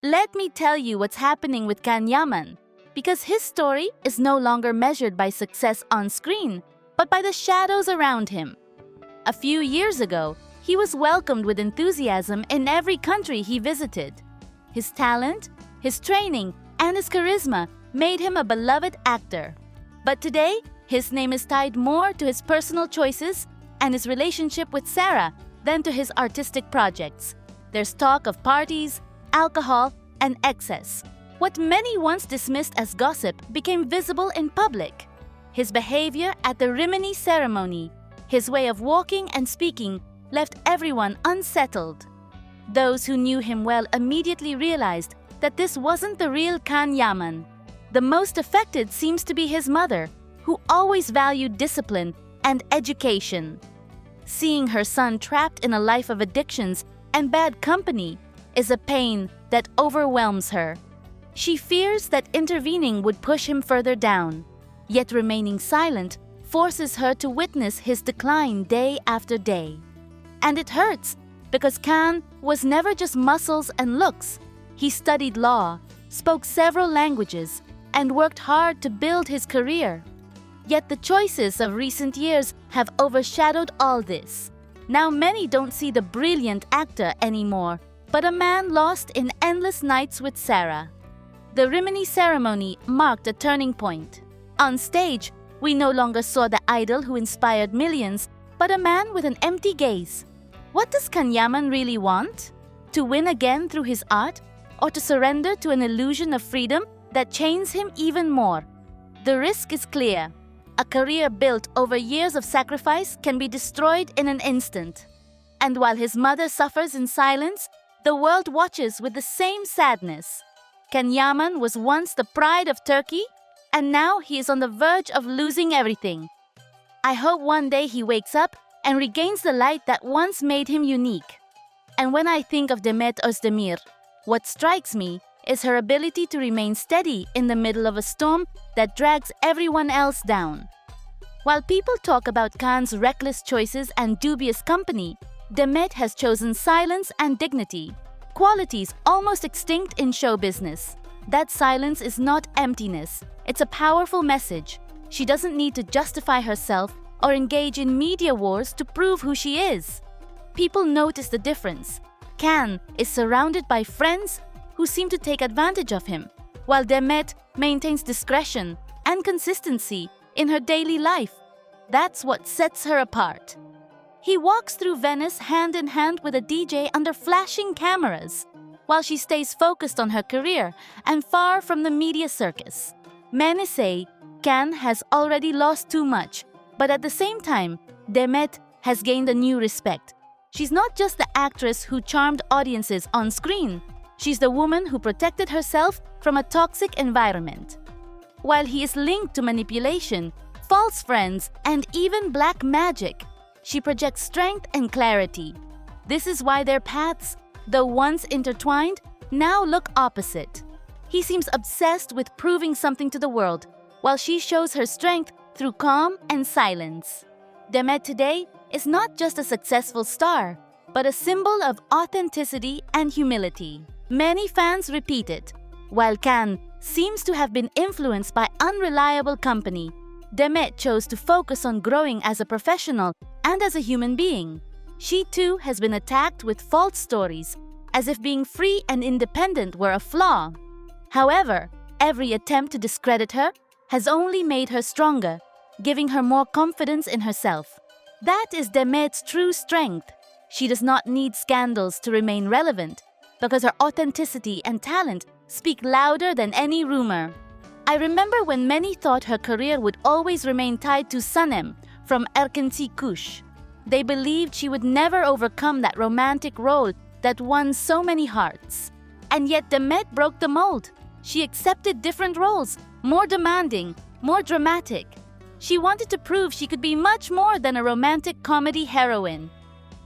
Let me tell you what's happening with Can Yaman, because his story is no longer measured by success on screen, but by the shadows around him. A few years ago, he was welcomed with enthusiasm in every country he visited. His talent, his training, and his charisma made him a beloved actor. But today, his name is tied more to his personal choices and his relationship with Sarah than to his artistic projects. There's talk of parties, alcohol, and excess. What many once dismissed as gossip became visible in public. His behavior at the Rimini ceremony, his way of walking and speaking, left everyone unsettled. Those who knew him well immediately realized that this wasn't the real Can Yaman. The most affected seems to be his mother, who always valued discipline and education. Seeing her son trapped in a life of addictions and bad company is a pain that overwhelms her. She fears that intervening would push him further down, yet remaining silent forces her to witness his decline day after day. And it hurts, because Can was never just muscles and looks. He studied law, spoke several languages, and worked hard to build his career. Yet the choices of recent years have overshadowed all this. Now many don't see the brilliant actor anymore, but a man lost in endless nights with Sarah. The Rimini ceremony marked a turning point. On stage, we no longer saw the idol who inspired millions, but a man with an empty gaze. What does Can Yaman really want? To win again through his art, or to surrender to an illusion of freedom that chains him even more? The risk is clear. A career built over years of sacrifice can be destroyed in an instant. And while his mother suffers in silence, the world watches with the same sadness. Can Yaman was once the pride of Turkey, and now he is on the verge of losing everything. I hope one day he wakes up and regains the light that once made him unique. And when I think of Demet Özdemir, what strikes me is her ability to remain steady in the middle of a storm that drags everyone else down. While people talk about Can's reckless choices and dubious company, Demet has chosen silence and dignity, qualities almost extinct in show business. That silence is not emptiness, it's a powerful message. She doesn't need to justify herself or engage in media wars to prove who she is. People notice the difference. Can is surrounded by friends who seem to take advantage of him, while Demet maintains discretion and consistency in her daily life. That's what sets her apart. He walks through Venice hand in hand with a DJ under flashing cameras, while she stays focused on her career and far from the media circus. Many say Can has already lost too much, but at the same time, Demet has gained a new respect. She's not just the actress who charmed audiences on screen. She's the woman who protected herself from a toxic environment. While he is linked to manipulation, false friends, and even black magic, she projects strength and clarity. This is why their paths, though once intertwined, now look opposite. He seems obsessed with proving something to the world, while she shows her strength through calm and silence. Demet today is not just a successful star, but a symbol of authenticity and humility. Many fans repeat it. While Can seems to have been influenced by unreliable company, Demet chose to focus on growing as a professional and as a human being. She too has been attacked with false stories, as if being free and independent were a flaw. However, every attempt to discredit her has only made her stronger, giving her more confidence in herself. That is Demet's true strength. She does not need scandals to remain relevant, because her authenticity and talent speak louder than any rumor. I remember when many thought her career would always remain tied to Sanem from Erkenci Kuş. They believed she would never overcome that romantic role that won so many hearts. And yet Demet broke the mold. She accepted different roles, more demanding, more dramatic. She wanted to prove she could be much more than a romantic comedy heroine.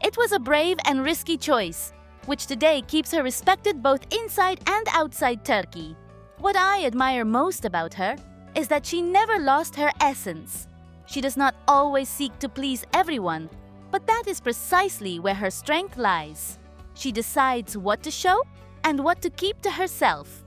It was a brave and risky choice, which today keeps her respected both inside and outside Turkey. What I admire most about her is that she never lost her essence. She does not always seek to please everyone, but that is precisely where her strength lies. She decides what to show and what to keep to herself.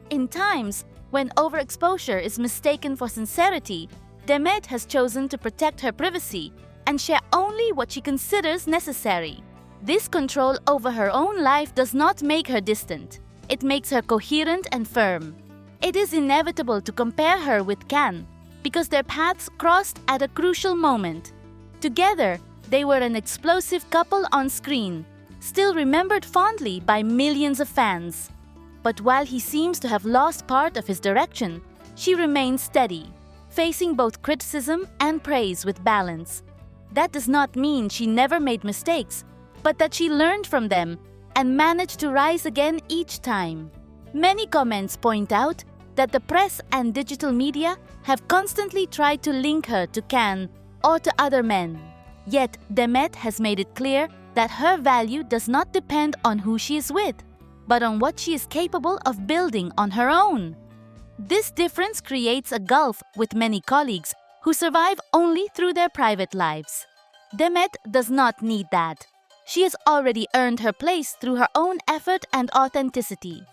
In times when overexposure is mistaken for sincerity, Demet has chosen to protect her privacy and share only what she considers necessary. This control over her own life does not make her distant. It makes her coherent and firm. It is inevitable to compare her with Can because their paths crossed at a crucial moment. Together, they were an explosive couple on screen, still remembered fondly by millions of fans. But while he seems to have lost part of his direction, she remains steady, facing both criticism and praise with balance. That does not mean she never made mistakes, but that she learned from them and managed to rise again each time. Many comments point out that the press and digital media have constantly tried to link her to Can or to other men. Yet Demet has made it clear that her value does not depend on who she is with, but on what she is capable of building on her own. This difference creates a gulf with many colleagues who survive only through their private lives. Demet does not need that. She has already earned her place through her own effort and authenticity.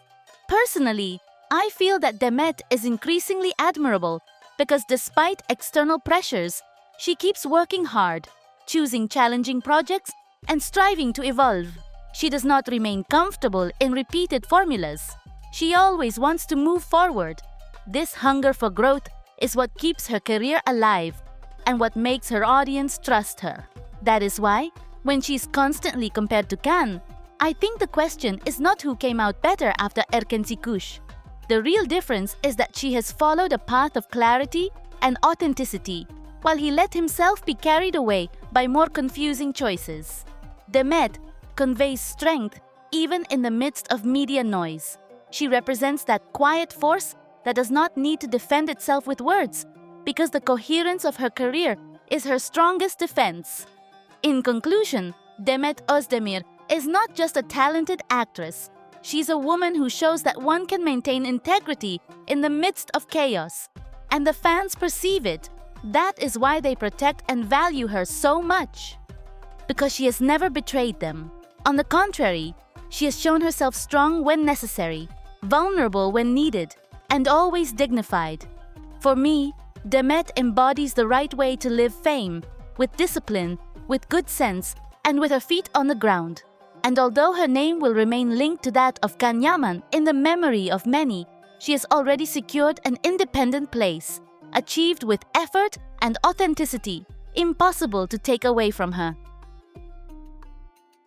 Personally, I feel that Demet is increasingly admirable because despite external pressures, she keeps working hard, choosing challenging projects, and striving to evolve. She does not remain comfortable in repeated formulas. She always wants to move forward. This hunger for growth is what keeps her career alive and what makes her audience trust her. That is why, when she is constantly compared to Can, I think the question is not who came out better after Kush. The real difference is that she has followed a path of clarity and authenticity, while he let himself be carried away by more confusing choices. Demet conveys strength even in the midst of media noise. She represents that quiet force that does not need to defend itself with words, because the coherence of her career is her strongest defense. In conclusion, Demet Özdemir is not just a talented actress. She's a woman who shows that one can maintain integrity in the midst of chaos, and the fans perceive it. That is why they protect and value her so much. Because she has never betrayed them. On the contrary, she has shown herself strong when necessary, vulnerable when needed, and always dignified. For me, Demet embodies the right way to live fame, with discipline, with good sense, and with her feet on the ground. And although her name will remain linked to that of Can Yaman in the memory of many, she has already secured an independent place, achieved with effort and authenticity, impossible to take away from her.